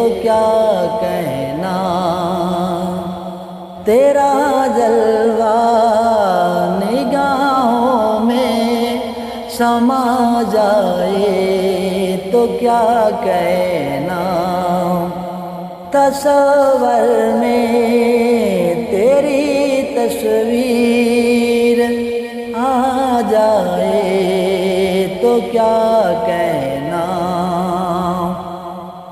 تو کیا کہنا، تیرا جلوہ نگاہوں میں سما جائے تو کیا کہنا، تصور میں تیری تصویر آ جائے تو کیا کہنا،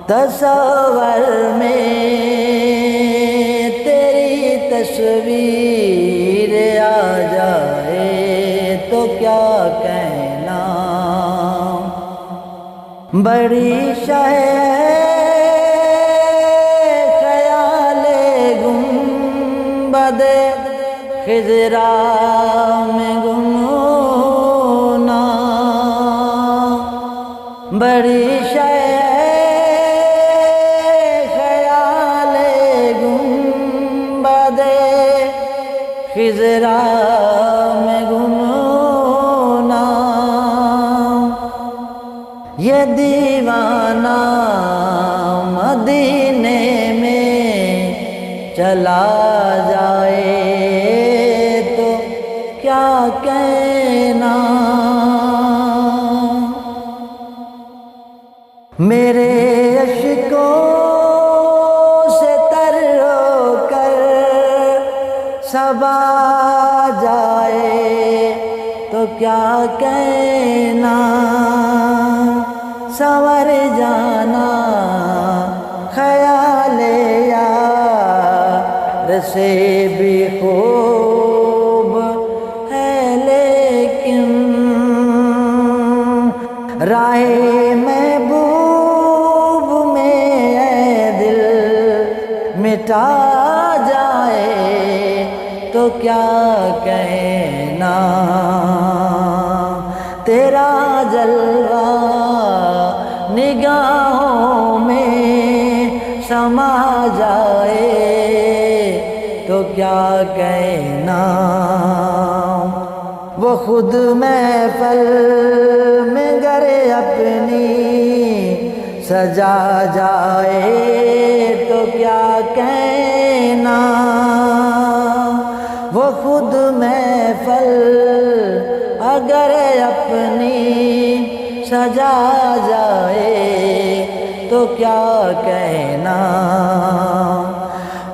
تصور میں تیری تصویر آ جائے تو کیا کہنا، بڑی شے خیال گنبد خضرا میں گم ہونا، بڑی شے خیال گنبد خضرا میں گم ہونا، یہ دیوانہ مدینے میں چلا جائے تو کیا کہنا، میرے اشکوں سے تر ہو کر صبا جائے تو کیا کہنا، سنور جانا خیال یار سے بھی خوب ہے، لیکن راہ محبوب میں اے دل مٹا جائے تو کیا کہنا، تیرا جلوہ نگاہوں میں سما جائے تو کیا کہنا، وہ خود محفل میں گر اپنی سجا جائے تو کیا کہنا، وہ خود محفل اگر اپنی سجا جائے تو کیا کہنا،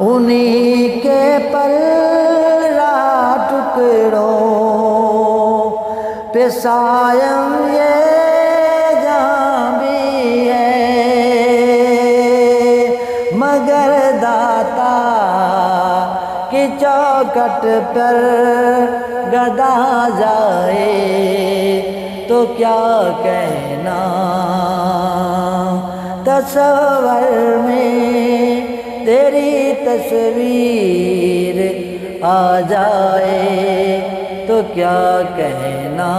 انہی کے پلہ ٹکڑوں پہ سائم یہ جہاں بھی ہے، مگر داتا کی چوکھٹ پر گدا جائے تو کیا کہنا، تصور میں تیری تصویر آ جائے تو کیا کہنا۔